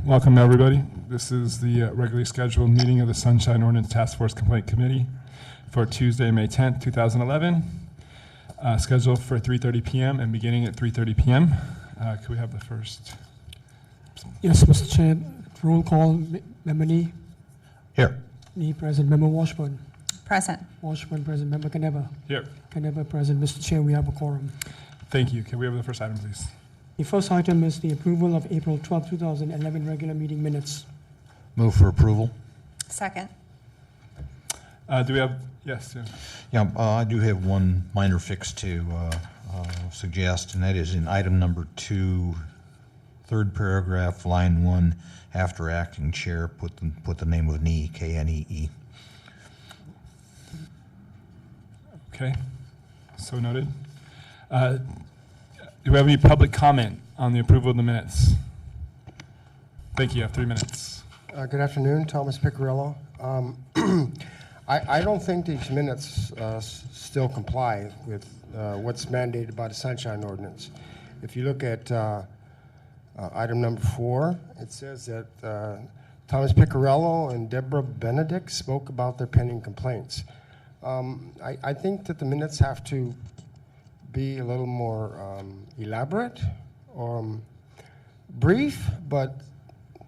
Welcome, everybody. This is the regularly scheduled meeting of the Sunshine Ordinance Task Force Complaint Committee for Tuesday, May 10th, 2011, scheduled for 3:30 p.m. and beginning at 3:30 p.m. Could we have the first? Yes, Mr. Chair. Roll call. Member Nee. Here. Nee present. Member Washburn. Present. Washburn present. Member Caneva. Here. Caneva present. Mr. Chair, we have a quorum. Thank you. Can we have the first item, please? The first item is the approval of April 12, 2011 regular meeting minutes. Move for approval. Second. Do we have, yes. Yeah, I do have one minor fix to suggest, and that is in item number 2, third paragraph, line 1, after acting chair, put the name of Nee, K-N-E-E. Okay, so noted. Do we have any public comment on the approval of the minutes? Thank you. You have 3 minutes. Good afternoon, Thomas Piccirillo. I don't think these minutes still comply with what's mandated by the Sunshine Ordinance. If you look at item number 4, it says that Thomas Piccirillo and Deborah Benedict spoke about their pending complaints. I think that the minutes have to be a little more elaborate or brief, but at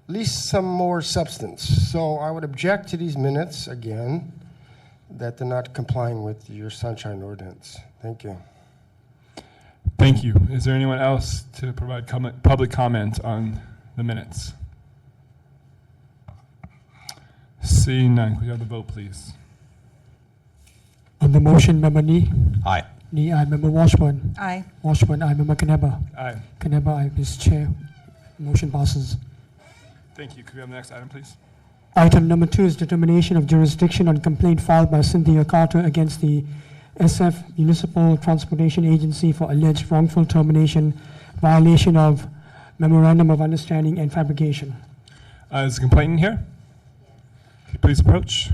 least some more substance. So I would object to these minutes again, that they're not complying with your Sunshine Ordinance. Thank you. Thank you. Is there anyone else to provide public comment on the minutes? Seeing none, could we have the vote, please? On the motion, Member Nee. Aye. Nee, aye. Member Washburn. Aye. Washburn, aye. Member Caneva. Aye. Caneva, aye. Mr. Chair, motion passes. Thank you. Could we have the next item, please? Item number 2 is determination of jurisdiction on complaint filed by Cynthia Carter against the SF Municipal Transportation Agency for alleged wrongful termination, violation of Memorandum of Understanding, and fabrication. Is the complainant here? Could you please approach?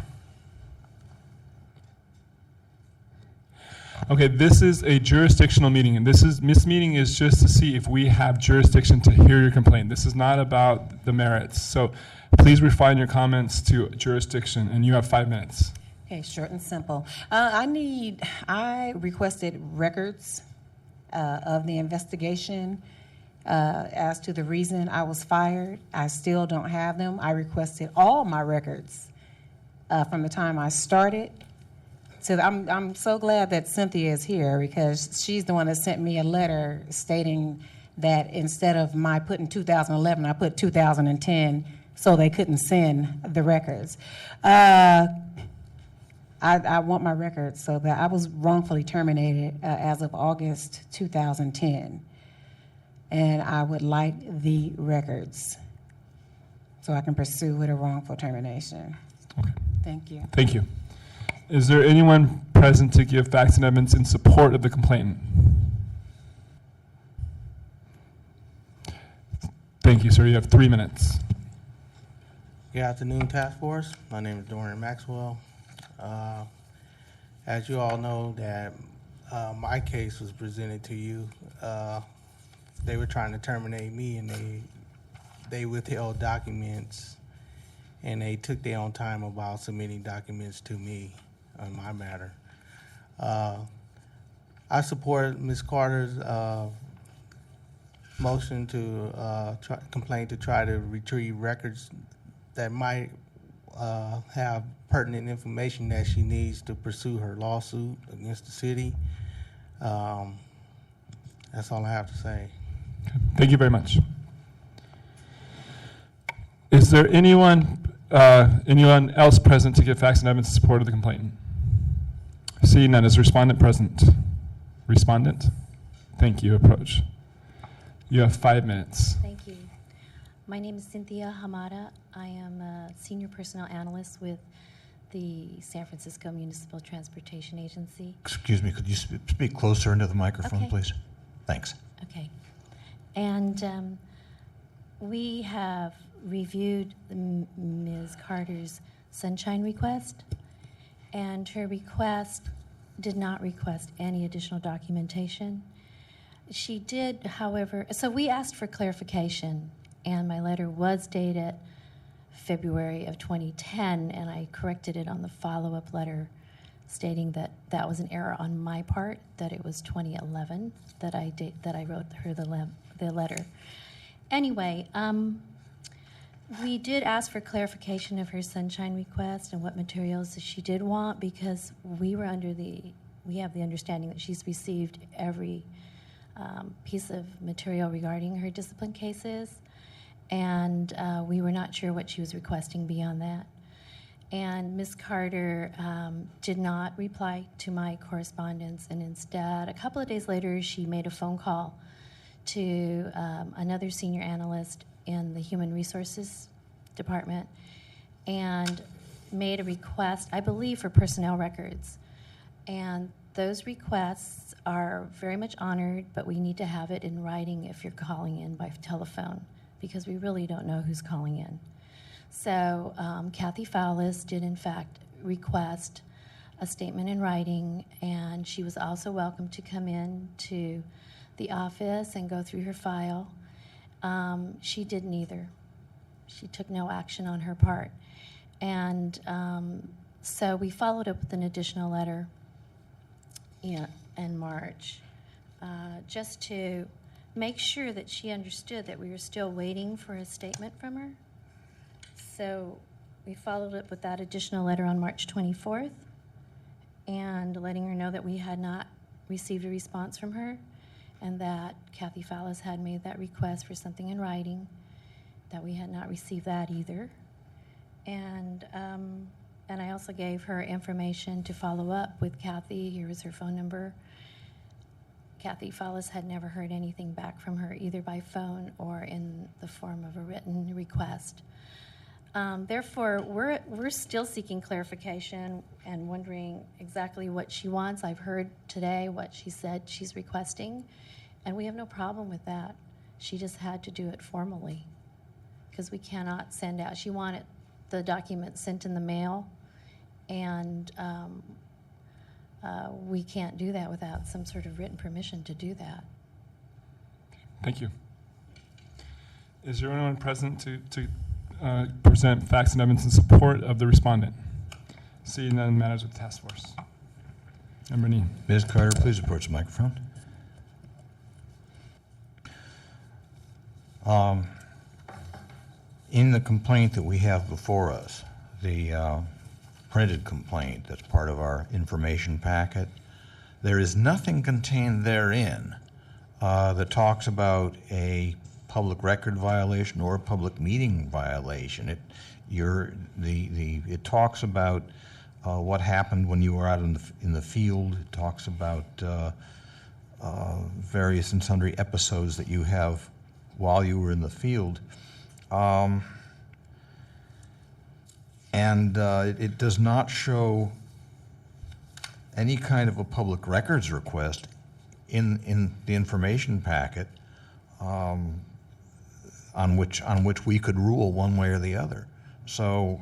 Okay, this is a jurisdictional meeting, and this meeting is just to see if we have jurisdiction to hear your complaint. This is not about the merits. So please refine your comments to jurisdiction, and you have 5 minutes. Okay, short and simple. I requested records of the investigation as to the reason I was fired. I still don't have them. I requested all my records from the time I started. So I'm so glad that Cynthia is here, because she's the one that sent me a letter stating that instead of my putting 2011, I put 2010, so they couldn't send the records. I want my records, so that I was wrongfully terminated as of August 2010. And I would like the records so I can pursue with a wrongful termination. Okay. Thank you. Thank you. Is there anyone present to give facts and evidence in support of the complainant? Thank you, sir. You have 3 minutes. Good afternoon, Task Force. My name is Dorian Maxwell. As you all know, that my case was presented to you. They were trying to terminate me, and they withheld documents, and they took their own time about submitting documents to me on my matter. I support Ms. Carter's motion to complain to try to retrieve records that might have pertinent information that she needs to pursue her lawsuit against the city. That's all I have to say. Thank you very much. Is there anyone else present to give facts and evidence in support of the complainant? Seeing none, is respondent present? Respondent? Thank you. Approach. You have 5 minutes. Thank you. My name is Cynthia Hamada. I am a senior personnel analyst with the San Francisco Municipal Transportation Agency. Excuse me, could you speak closer into the microphone, Okay. please? Thanks. Okay. And we have reviewed Ms. Carter's sunshine request, and her request did not request any additional documentation. She did, however, so we asked for clarification, and my letter was dated February of 2010, and I corrected it on the follow-up letter stating that that was an error on my part, that it was 2011 that I wrote her the letter. Anyway, we did ask for clarification of her sunshine request and what materials she did want, because we have the understanding that she's received every piece of material regarding her discipline cases, and we were not sure what she was requesting beyond that. And Ms. Carter did not reply to my correspondence, and instead, a couple of days later, she made a phone call to another senior analyst in the Human Resources Department and made a request, I believe, for personnel records. And those requests are very much honored, but we need to have it in writing if you're calling in by telephone, because we really don't know who's calling in. So Kathy Fowlis did, in fact, request a statement in writing, and she was also welcome to come in to the office and go through her file. She did neither. She took no action on her part. And so we followed up with an additional letter in March, just to make sure that she understood that we were still waiting for a statement from her. So we followed up with that additional letter on March 24th and letting her know that we had not received a response from her and that Kathy Fowlis had made that request for something in writing, that we had not received that either. And I also gave her information to follow up with Kathy. Here was her phone number. Kathy Fowlis had never heard anything back from her, either by phone or in the form of a written request. Therefore, we're still seeking clarification and wondering exactly what she wants. I've heard today what she said she's requesting, and we have no problem with that. She just had to do it formally, because we cannot send out. She wanted the document sent in the mail, and we can't do that without some sort of written permission to do that. Thank you. Is there anyone present to present facts and evidence in support of the respondent? Seeing none, matters with the task force. Member Nee. Ms. Carter, please approach the microphone. In the complaint that we have before us, the printed complaint that's part of our information packet, there is nothing contained therein that talks about a public record violation or a public meeting violation. It talks about what happened when you were out in the field. It talks about various and sundry episodes that you have while you were in the field. It does not show any kind of a public records request in the information packet on which we could rule one way or the other. So,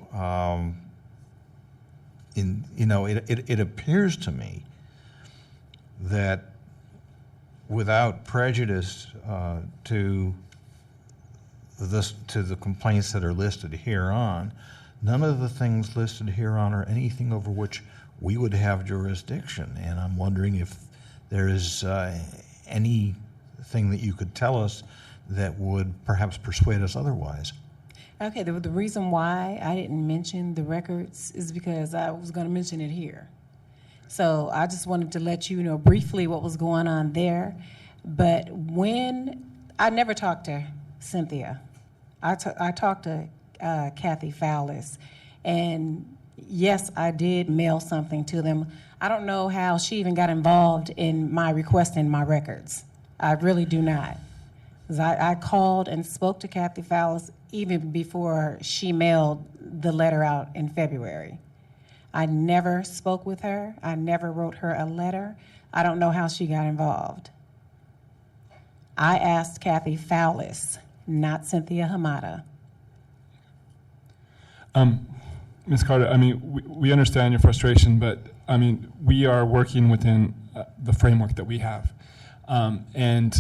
it appears to me that without prejudice to the complaints that are listed hereon, none of the things listed hereon are anything over which we would have jurisdiction. And I'm wondering if there is anything that you could tell us that would perhaps persuade us otherwise. Okay, the reason why I didn't mention the records is because I was going to mention it here. So I just wanted to let you know briefly what was going on there. But I never talked to Cynthia. I talked to Kathy Fowlis. And yes, I did mail something to them. I don't know how she even got involved in my requesting my records. I really do not. I called and spoke to Kathy Fowlis even before she mailed the letter out in February. I never spoke with her. I never wrote her a letter. I don't know how she got involved. I asked Kathy Fowlis, not Cynthia Hamada. Ms. Carter, I mean, we understand your frustration, but I mean, we are working within the framework that we have. And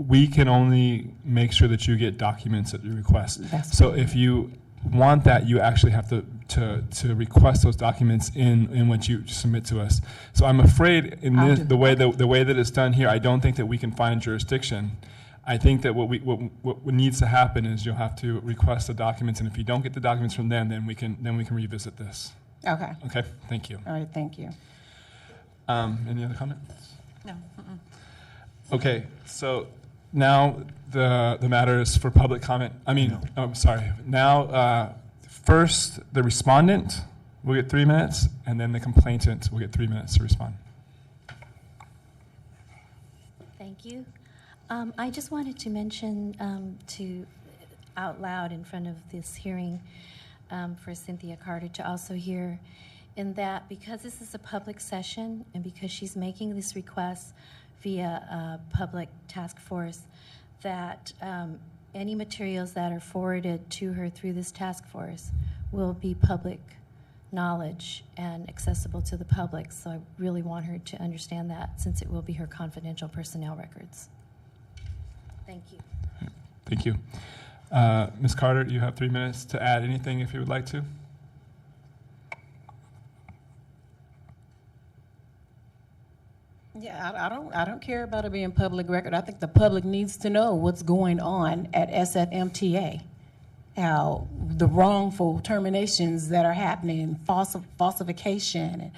we can only make sure that you get documents that you request. That's So if you want that, you actually have to request those documents in what you submit to us. So I'm afraid in I'll this, do the way that it's done here, I don't think that we can find jurisdiction. I think that what needs to happen is you'll have to request the documents, and if you don't get the documents from them, then we can revisit this. Okay, Okay, thank you. all right, thank you. Any other comments? No. Okay, so now the matter is for public comment. I'm sorry. Now, first, the respondent will get 3 minutes, and then the complainant will get 3 minutes to respond. Thank you. I just wanted to mention out loud in front of this hearing for Cynthia Carter to also hear in that because this is a public session and because she's making this request via a public task force, that any materials that are forwarded to her through this task force will be public knowledge and accessible to the public. So I really want her to understand that since it will be her confidential personnel records. Thank you. Thank you. Ms. Carter, you have 3 minutes to add anything if you would like to. Yeah, I don't care about it being public record. I think the public needs to know what's going on at SFMTA, how the wrongful terminations that are happening, falsification,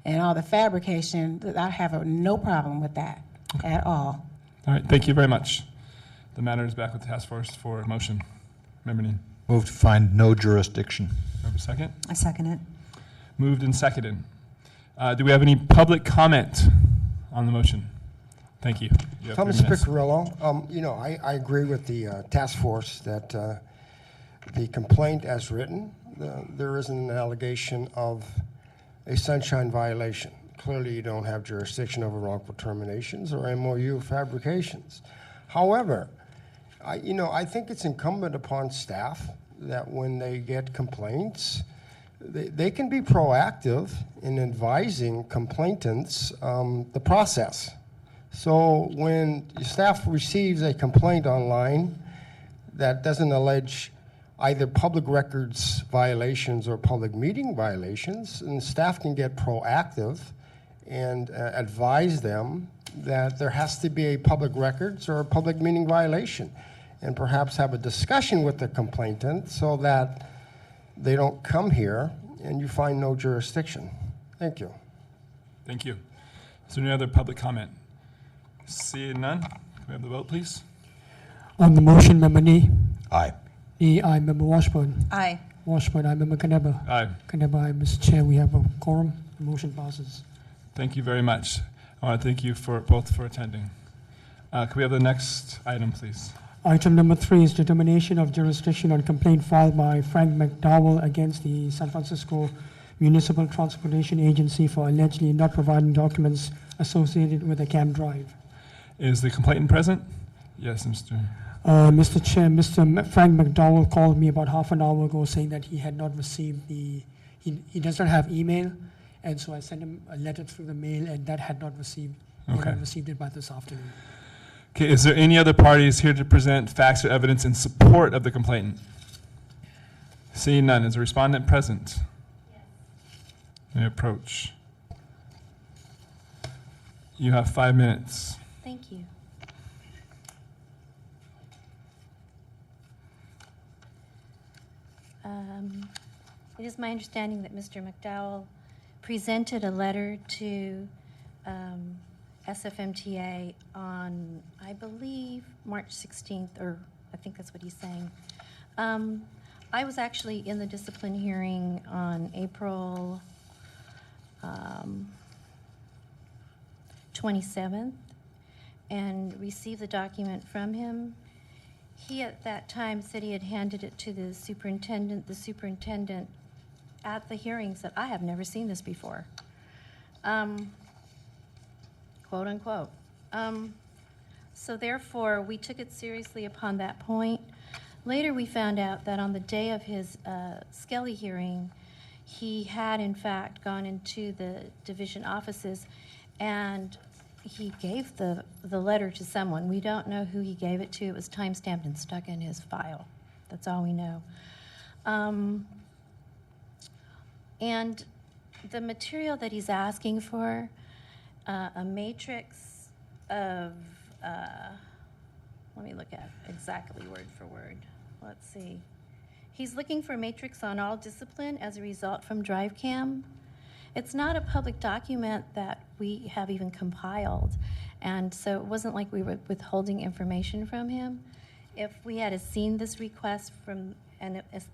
and all the fabrication. I have no problem with that at all. All right, thank you very much. The matter is back with the task force for a motion. Member Neen. Move to find no jurisdiction. Have a second? I second it. Moved and seconded. Do we have any public comment on the motion? Thank you. You have 3 Thomas minutes. Piccirillo, I agree with the task force that the complaint as written, there isn't an allegation of a sunshine violation. Clearly, you don't have jurisdiction over wrongful terminations or MOU fabrications. However, I think it's incumbent upon staff that when they get complaints, they can be proactive in advising complainants the process. So when staff receives a complaint online that doesn't allege either public records violations or public meeting violations, and staff can get proactive and advise them that there has to be a public records or a public meeting violation, and perhaps have a discussion with the complainant so that they don't come here and you find no jurisdiction. Thank you. Thank you. Is there any other public comment? Seeing none, can we have the vote, please? On the motion, Member Nee. Aye. Nee, aye. Member Washburn. Aye. Washburn, aye. Member Caneba. Aye. Caneba, aye. Mr. Chair, we have a quorum. The motion passes. Thank you very much. I want to thank you both for attending. Can we have the next item, please? Item number 3 is determination of jurisdiction on complaint filed by Frank McDowell against the San Francisco Municipal Transportation Agency for allegedly not providing documents associated with a camp drive. Is the complainant present? Yes, Mr. Mr. Chair, Frank McDowell called me about half an hour ago saying that he had not received he does not have email, and so I sent him a letter through the mail, and that had not received. He Okay. had received it by this afternoon. Okay, is there any other parties here to present facts or evidence in support of the complainant? Seeing none, is the respondent present? May approach. You have 5 minutes. Thank you. It is my understanding that Mr. McDowell presented a letter to SFMTA on, I believe, March 16th, or I think that's what he's saying. I was actually in the discipline hearing on April 27th and received the document from him. He at that time said he had handed it to the superintendent. The superintendent at the hearing said, I have never seen this before, quote unquote. So therefore, we took it seriously upon that point. Later, we found out that on the day of his Skelly hearing, he had in fact gone into the division offices and he gave the letter to someone. We don't know who he gave it to. It was time-stamped and stuck in his file. That's all we know. And the material that he's asking for, a matrix of, let me look at exactly word for word. Let's see. He's looking for a matrix on all discipline as a result from DriveCam. It's not a public document that we have even compiled, and so it wasn't like we were withholding information from him. If we had seen this request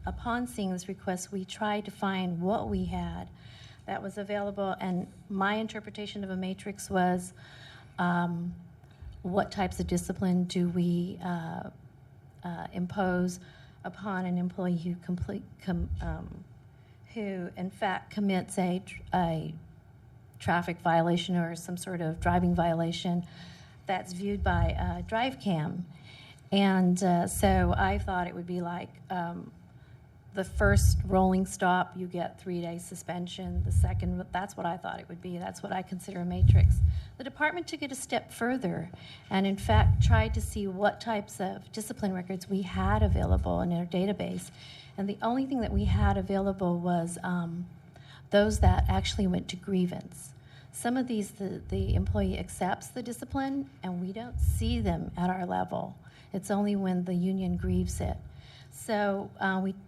upon seeing this request, we tried to find what we had that was available, and my interpretation of a matrix was what types of discipline do we impose upon an employee who in fact commits a traffic violation or some sort of driving violation that's viewed by DriveCam. And so I thought it would be like the first rolling stop, you get 3-day suspension. The second, that's what I thought it would be. That's what I consider a matrix. The department took it a step further and in fact tried to see what types of discipline records we had available in our database. And the only thing that we had available was those that actually went to grievance. Some of these, the employee accepts the discipline and we don't see them at our level. It's only when the union grieves it. So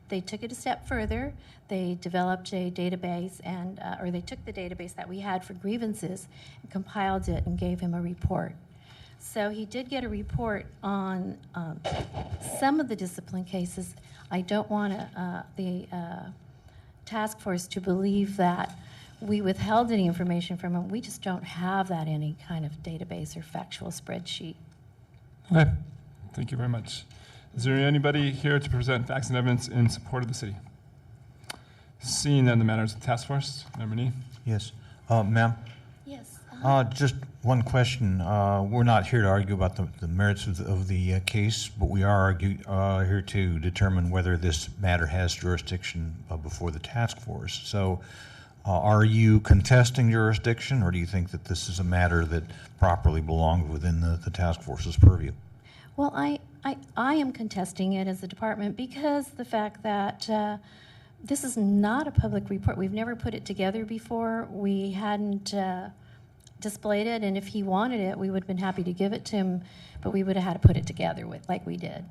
they took it a step further. They developed a database, or they took the database that we had for grievances and compiled it and gave him a report. So he did get a report on some of the discipline cases. I don't want the task force to believe that we withheld any information from him. We just don't have that in any kind of database or factual spreadsheet. Okay, thank you very much. Is there anybody here to present facts and evidence in support of the city? Seeing none, the matters of the task force. Member Nee? Yes. Ma'am? Yes. Just one question. We're not here to argue about the merits of the case, but we are here to determine whether this matter has jurisdiction before the task force. So are you contesting jurisdiction, or do you think that this is a matter that properly belongs within the task force's purview? Well, I am contesting it as a department because the fact that this is not a public report. We've never put it together before. We hadn't displayed it, and if he wanted it, we would have been happy to give it to him, but we would have had to put it together like we did.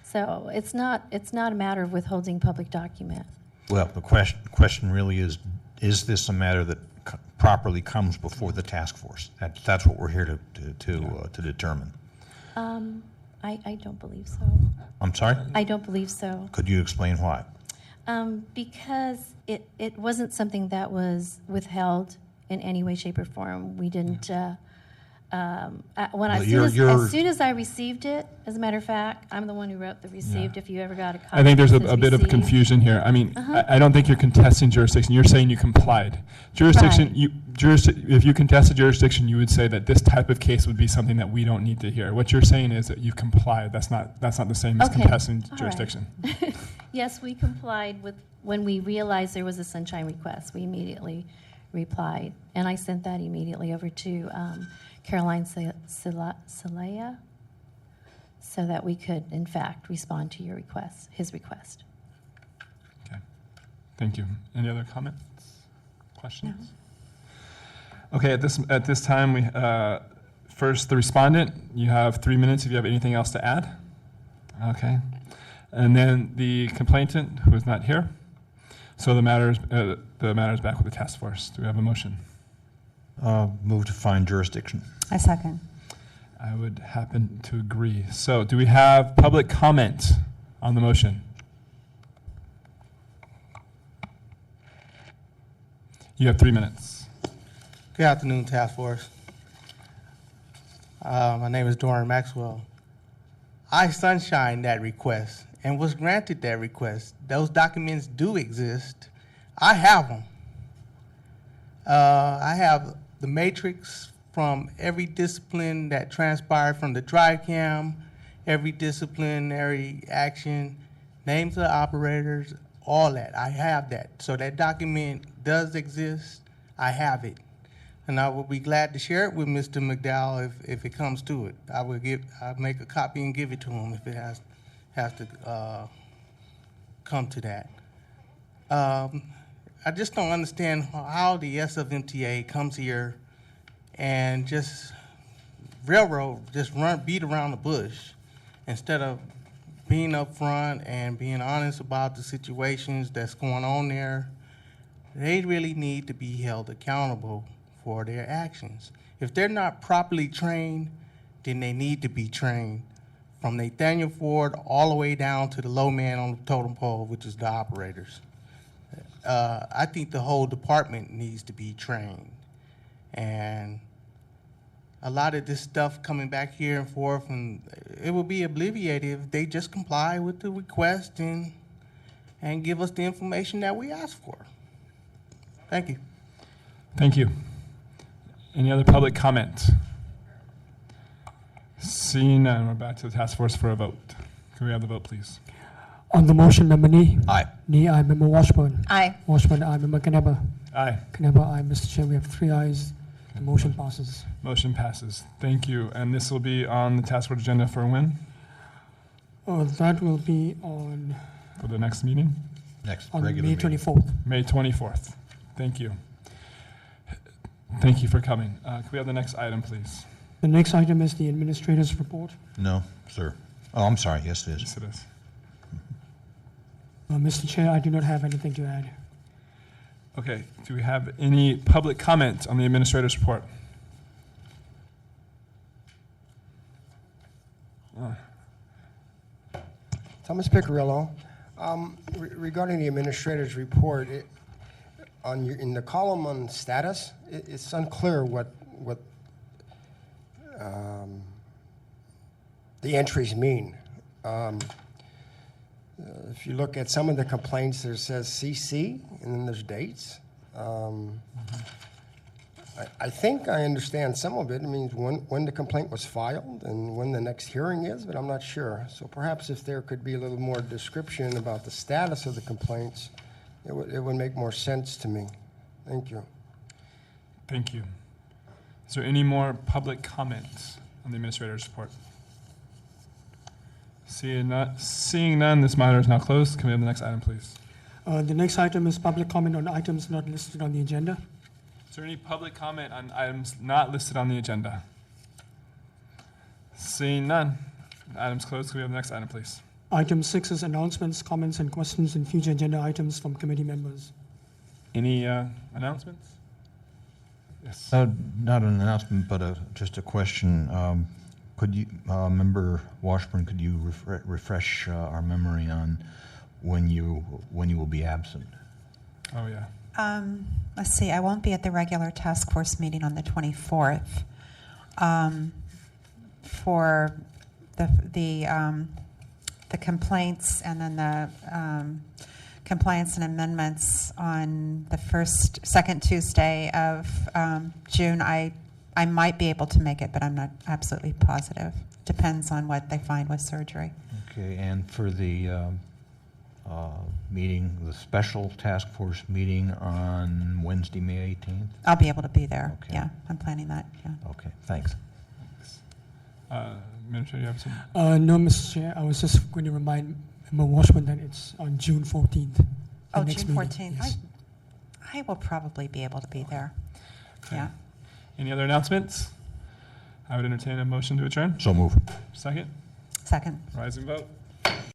So it's not a matter of withholding public document. Well, the question really is this a matter that properly comes before the task force? That's what we're here to determine. I don't believe so. I'm sorry? I don't believe so. Could you explain why? Because it wasn't something that was withheld in any way, shape, or form. We didn't. As soon as I received it, as a matter of fact, I'm the one who wrote the received. If you ever got a copy, I think there's it says a bit of received. confusion here. I mean, I don't think you're contesting jurisdiction. You're saying you complied. Jurisdiction, Right. If you contested jurisdiction, you would say that this type of case would be something that we don't need to hear. What you're saying is that you complied. That's not the same as Okay. contesting All right. jurisdiction. Yes, we complied with when we realized there was a sunshine request. We immediately replied, and I sent that immediately over to Caroline Salaya, so that we could, in fact, respond to your request, his request. Okay. Thank you. Any other comments? Questions? Okay, at this time, we first the respondent. You have 3 minutes if you have anything else to add. Okay. And then the complainant, who is not here. So the matter is back with the task force. Do we have a motion? Move to find jurisdiction. I second. I would happen to agree. So do we have public comment on the motion? You have 3 minutes. Good afternoon, Task Force. My name is Doran Maxwell. I sunshined that request and was granted that request. Those documents do exist. I have them. I have the matrix from every discipline that transpired from the DriveCam, every disciplinary action, names of operators, all that. I have that. So that document does exist. I have it. And I will be glad to share it with Mr. McDowell if it comes to it. I'll make a copy and give it to him if it has to come to that. I just don't understand how the SFMTA comes here and just beat around the bush instead of being upfront and being honest about the situations that's going on there. They really need to be held accountable for their actions. If they're not properly trained, then they need to be trained from Nathaniel Ford all the way down to the low man on the totem pole, which is the operators. I think the whole department needs to be trained. And a lot of this stuff coming back here and forth, and it will be alleviated if they just comply with the request and give us the information that we asked for. Thank you. Thank you. Any other public comment? Seeing none, we're back to the task force for a vote. Can we have the vote, please? On the motion, Member Nee. Aye. Nee, aye. Member Washburn. Aye. Washburn, aye. Member Knapper. Aye. Knapper, aye. Mr. Chair, we have 3 ayes. The motion passes. Motion passes. Thank you. And this will be on the task force agenda for when? That will be on For the next meeting? Next May regular meeting. 24th. May 24th. Thank you. Thank you for coming. Can we have the next item, please? The next item is the administrator's report. No, sir. Oh, I'm sorry. Yes, it is. Yes, it is. Mr. Chair, I do not have anything to add. Okay. Do we have any public comment on the administrator's report? Thomas Piccirillo. Regarding the administrator's report, in the column on status, it's unclear what the entries mean. If you look at some of the complaints, there says CC, and then there's dates. I think I understand some of it. It means when the complaint was filed and when the next hearing is, but I'm not sure. So perhaps if there could be a little more description about the status of the complaints, it would make more sense to me. Thank you. Thank you. Is there any more public comments on the administrator's report? Seeing none, this matter is now closed. Can we have the next item, please? The next item is public comment on items not listed on the agenda. Is there any public comment on items not listed on the agenda? Seeing none, the item's closed. Can we have the next item, please? Item 6 is announcements, comments, and questions and future agenda items from committee members. Any announcements? Yes. Not an announcement, but just a question. Could you, Member Washburn, could you refresh our memory on when you will be absent? Oh, yeah. Let's see, I won't be at the regular task force meeting on the 24th. For the complaints and then the compliance and amendments on the second Tuesday of June, I might be able to make it, but I'm not absolutely positive. Depends on what they find with surgery. Okay, and for the meeting, the special task force meeting on Wednesday, May 18th? I'll be able to be there. Okay. Yeah, I'm planning that. Yeah. Okay, thanks. Administrator, you have some? No, Mr. Chair, I was just going to remind Member Washburn that it's on June 14th. the Oh, next June meeting. 14th. Yes. I will probably be able to be there. Okay. Yeah. Any other announcements? I would entertain a motion to adjourn. So move. Second, Second. rise and vote.